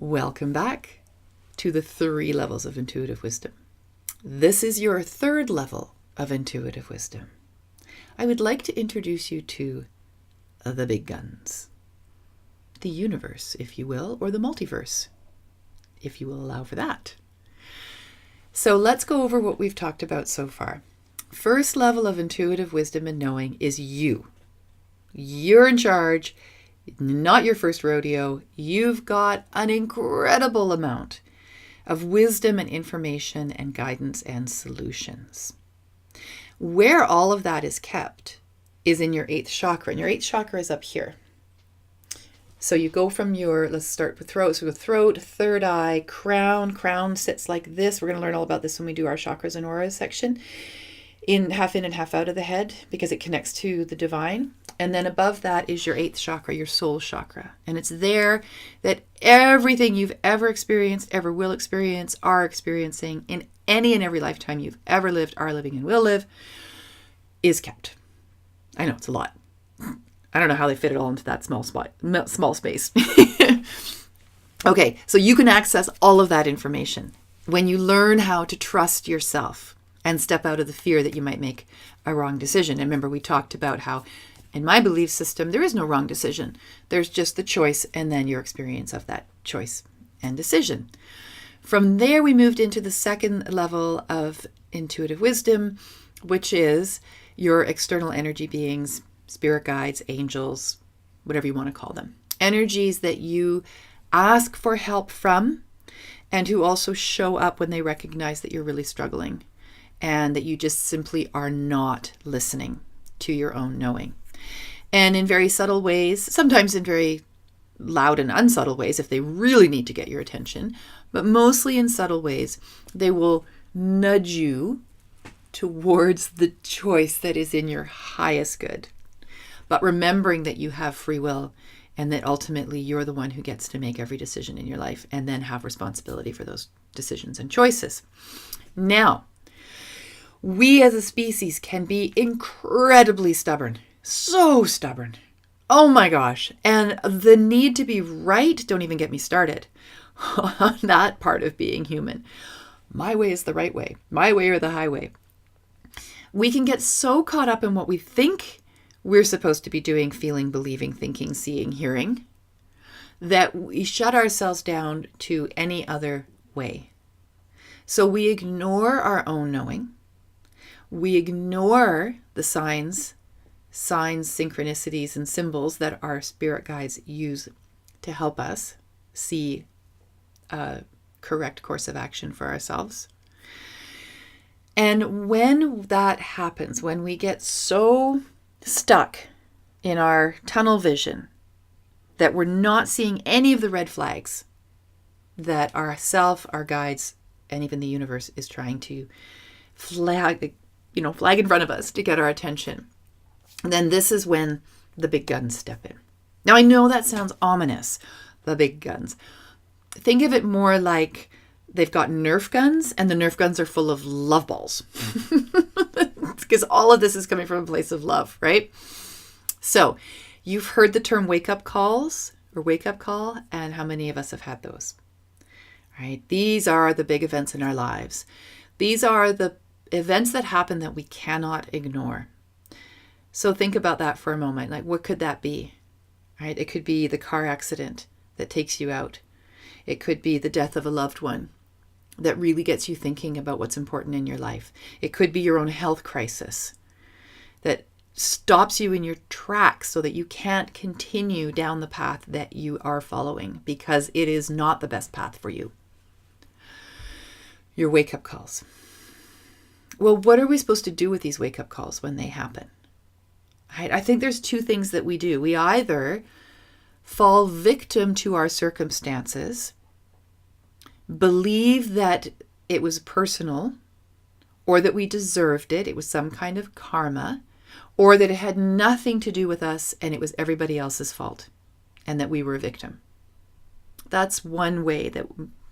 Welcome back to the 3 levels of intuitive wisdom. This is your 3rd level of intuitive wisdom. I would like to introduce you to the big guns, the universe, if you will, or the multiverse, if you will allow for that. So let's go over what we've talked about so far. First level of intuitive wisdom and knowing is you. You're in charge, not your first rodeo. You've got an incredible amount of wisdom and information and guidance and solutions. Where all of that is kept is in your 8th chakra, and your 8th chakra is up here. So you go from let's start with throat. So the throat, 3rd eye, crown. Crown sits like this. We're going to learn all about this when we do our chakras and auras section. Half in and half out of the head, because it connects to the divine. And then above that is your 8th chakra, your soul chakra. And it's there that everything you've ever experienced, ever will experience, are experiencing in any and every lifetime you've ever lived, are living, and will live is kept. I know it's a lot. I don't know how they fit it all into that small space. Okay, so you can access all of that information when you learn how to trust yourself and step out of the fear that you might make a wrong decision. And remember, we talked about how in my belief system, there is no wrong decision. There's just the choice and then your experience of that choice and decision. From there, we moved into the 2nd level of intuitive wisdom, which is your external energy beings, spirit guides, angels, whatever you want to call them. Energies that you ask for help from and who also show up when they recognize that you're really struggling and that you just simply are not listening to your own knowing. And in very subtle ways, sometimes in very loud and unsubtle ways if they really need to get your attention, but mostly in subtle ways, they will nudge you towards the choice that is in your highest good. But remembering that you have free will and that ultimately you're the one who gets to make every decision in your life and then have responsibility for those decisions and choices. Now, we as a species can be incredibly stubborn. So stubborn. Oh my gosh. And the need to be right, don't even get me started on that part of being human. My way is the right way. My way or the highway. We can get so caught up in what we think we're supposed to be doing, feeling, believing, thinking, seeing, hearing, that we shut ourselves down to any other way. So we ignore our own knowing. We ignore the signs, synchronicities, and symbols that our spirit guides use to help us see a correct course of action for ourselves. And when that happens, when we get so stuck in our tunnel vision that we're not seeing any of the red flags that our self, our guides, and even the universe is trying to flag in front of us to get our attention, then this is when the big guns step in. Now, I know that sounds ominous, the big guns. Think of it more like they've got Nerf guns and the Nerf guns are full of love balls. Because all of this is coming from a place of love, right? So you've heard the term wake-up calls or wake-up call, and how many of us have had those? Right? These are the big events in our lives. These are the events that happen that we cannot ignore. So think about that for a moment. Like, what could that be? Right? It could be the car accident that takes you out. It could be the death of a loved one that really gets you thinking about what's important in your life. It could be your own health crisis that stops you in your tracks so that you can't continue down the path that you are following because it is not the best path for you. Your wake-up calls. Well, what are we supposed to do with these wake-up calls when they happen? I think there's 2 things that we do. We either fall victim to our circumstances, believe that it was personal, or that we deserved it, it was some kind of karma, or that it had nothing to do with us and it was everybody else's fault, and that we were a victim. That's one way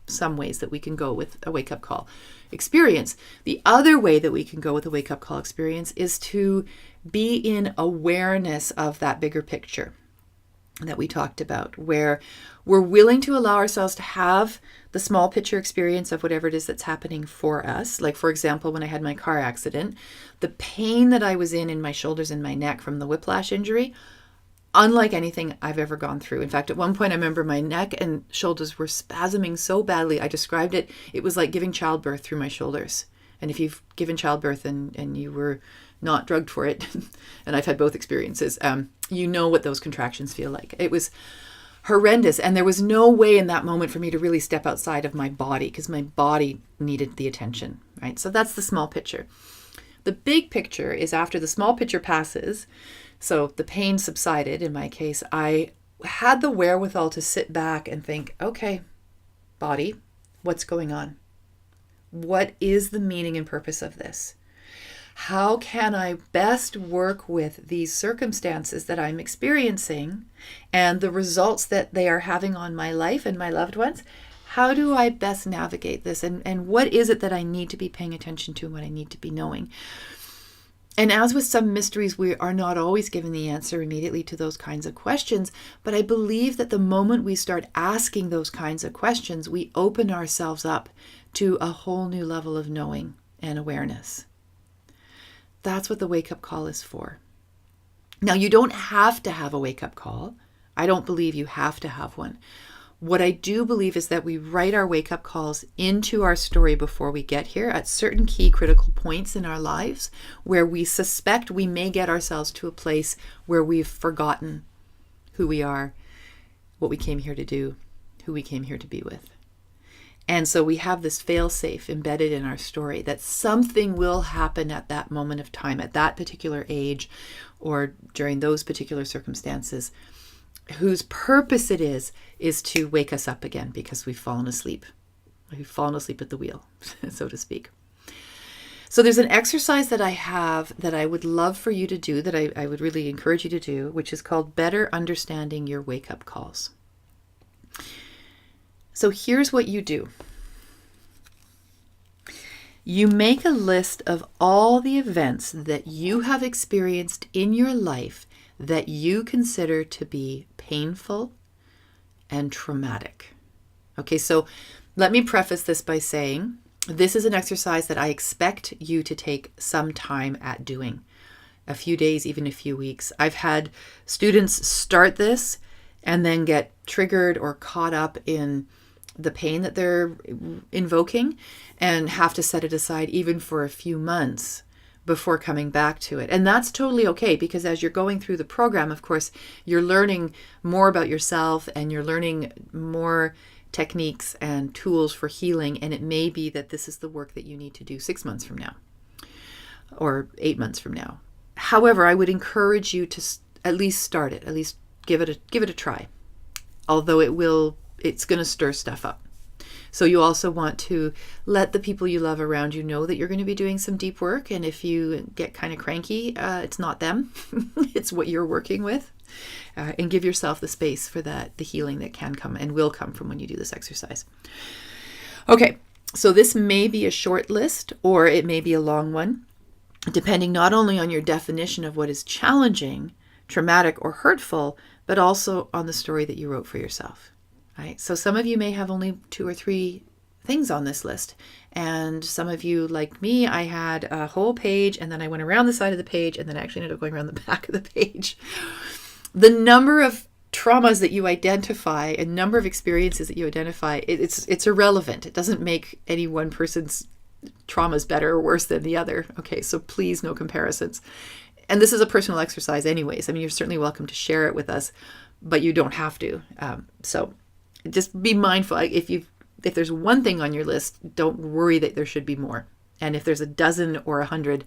some ways that we can go with a wake-up call experience. The other way that we can go with a wake-up call experience is to be in awareness of that bigger picture. that we talked about, where we're willing to allow ourselves to have the small picture experience of whatever it is that's happening for us. Like, for example, when I had my car accident, the pain that I was in my shoulders and my neck from the whiplash injury, unlike anything I've ever gone through. In fact, at one point, I remember my neck and shoulders were spasming so badly. I described it. It was like giving childbirth through my shoulders. And if you've given childbirth and you were not drugged for it, and I've had both experiences, you know what those contractions feel like. It was horrendous. And there was no way in that moment for me to really step outside of my body because my body needed the attention, right? So that's the small picture. The big picture is after the small picture passes, so the pain subsided in my case, I had the wherewithal to sit back and think, okay, body, what's going on? What is the meaning and purpose of this? How can I best work with these circumstances that I'm experiencing and the results that they are having on my life and my loved ones? How do I best navigate this? And what is it that I need to be paying attention to and what I need to be knowing? And as with some mysteries, we are not always given the answer immediately to those kinds of questions. But I believe that the moment we start asking those kinds of questions, we open ourselves up to a whole new level of knowing and awareness. That's what the wake-up call is for. Now, you don't have to have a wake-up call. I don't believe you have to have one. What I do believe is that we write our wake-up calls into our story before we get here at certain key critical points in our lives where we suspect we may get ourselves to a place where we've forgotten who we are, what we came here to do, who we came here to be with. And so we have this fail-safe embedded in our story that something will happen at that moment of time, at that particular age, or during those particular circumstances, whose purpose it is to wake us up again because we've fallen asleep. We've fallen asleep at the wheel, so to speak. So there's an exercise that I have that I would love for you to do, that I would really encourage you to do, which is called Better Understanding Your Wake-Up Calls. So here's what you do. You make a list of all the events that you have experienced in your life that you consider to be painful and traumatic. Okay, so let me preface this by saying this is an exercise that I expect you to take some time at doing. A few days, even a few weeks. I've had students start this and then get triggered or caught up in the pain that they're invoking and have to set it aside even for a few months before coming back to it. And that's totally okay, because as you're going through the program, of course, you're learning more about yourself and you're learning more techniques and tools for healing. And it may be that this is the work that you need to do 6 months from now or 8 months from now. However, I would encourage you to at least start it, at least give it a try. Although it's going to stir stuff up. So you also want to let the people you love around you know that you're going to be doing some deep work. And if you get kind of cranky, it's not them. It's what you're working with. And give yourself the space for the healing that can come and will come from when you do this exercise. Okay, so this may be a short list or it may be a long one, depending not only on your definition of what is challenging, traumatic, or hurtful, but also on the story that you wrote for yourself. Right? So some of you may have only 2 or 3 things on this list. And some of you, like me, I had a whole page and then I went around the side of the page and then I actually ended up going around the back of the page. The number of traumas that you identify and number of experiences that you identify, it's irrelevant. It doesn't make any one person's traumas better or worse than the other. Okay, so please, no comparisons. And this is a personal exercise anyways. I mean, you're certainly welcome to share it with us, but you don't have to. So just be mindful. If there's one thing on your list, don't worry that there should be more. And if there's a dozen or 100,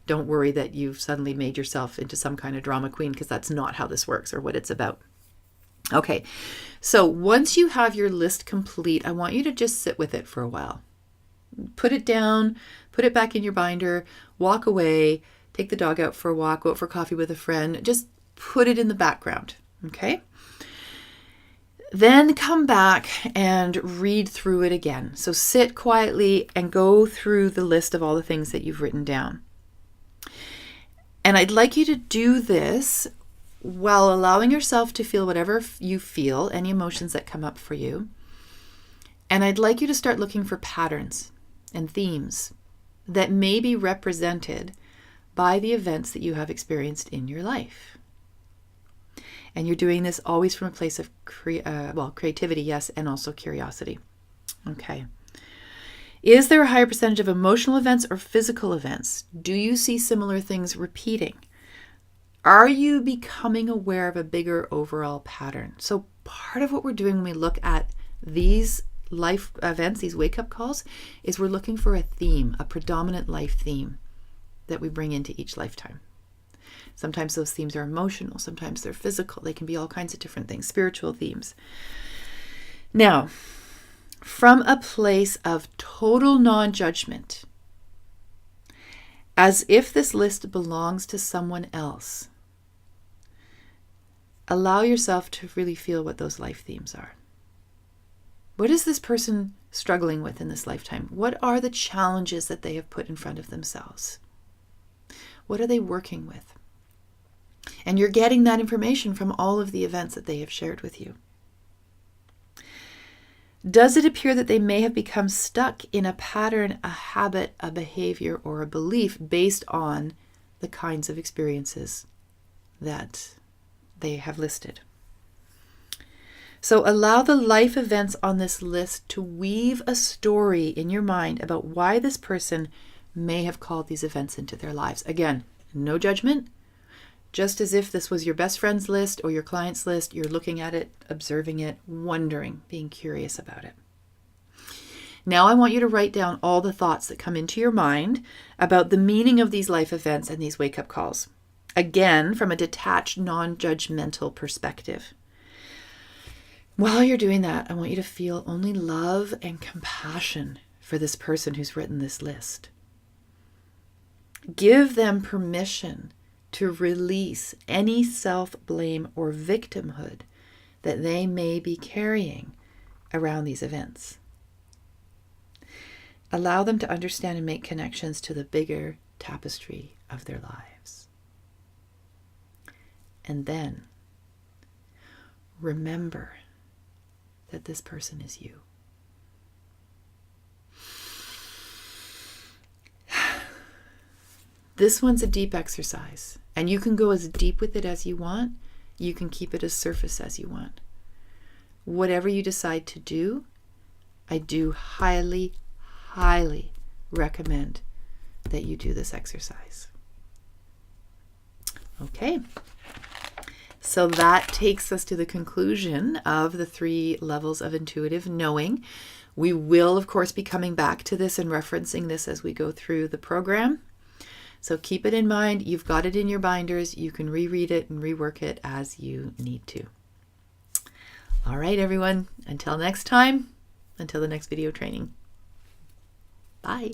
don't worry that you've suddenly made yourself into some kind of drama queen, because that's not how this works or what it's about. Okay, so once you have your list complete, I want you to just sit with it for a while. Put it down, put it back in your binder, walk away, take the dog out for a walk, go out for coffee with a friend, just put it in the background, okay? Then come back and read through it again. So sit quietly and go through the list of all the things that you've written down. And I'd like you to do this while allowing yourself to feel whatever you feel, any emotions that come up for you. And I'd like you to start looking for patterns and themes that may be represented by the events that you have experienced in your life. And you're doing this always from a place of creativity, yes, and also curiosity. Okay. Is there a higher percentage of emotional events or physical events? Do you see similar things repeating? Are you becoming aware of a bigger overall pattern? So part of what we're doing when we look at these life events, these wake-up calls, is we're looking for a theme, a predominant life theme that we bring into each lifetime. Sometimes those themes are emotional, sometimes they're physical. They can be all kinds of different things, spiritual themes. Now, from a place of total non-judgment, as if this list belongs to someone else, allow yourself to really feel what those life themes are. What is this person struggling with in this lifetime? What are the challenges that they have put in front of themselves? What are they working with? And you're getting that information from all of the events that they have shared with you. Does it appear that they may have become stuck in a pattern, a habit, a behavior, or a belief based on the kinds of experiences that they have listed? So allow the life events on this list to weave a story in your mind about why this person may have called these events into their lives. Again, no judgment. Just as if this was your best friend's list or your client's list, you're looking at it, observing it, wondering, being curious about it. Now I want you to write down all the thoughts that come into your mind about the meaning of these life events and these wake-up calls. Again, from a detached, non-judgmental perspective. While you're doing that, I want you to feel only love and compassion for this person who's written this list. Give them permission to release any self-blame or victimhood that they may be carrying around these events. Allow them to understand and make connections to the bigger tapestry of their lives. And then remember that this person is you. This one's a deep exercise, and you can go as deep with it as you want. You can keep it as surface as you want. Whatever you decide to do, I do highly, highly recommend that you do this exercise. Okay. So that takes us to the conclusion of the 3 levels of intuitive knowing. We will, of course, be coming back to this and referencing this as we go through the program. So keep it in mind. You've got it in your binders. You can reread it and rework it as you need to. All right, everyone. Until next time, until the next video training. Bye.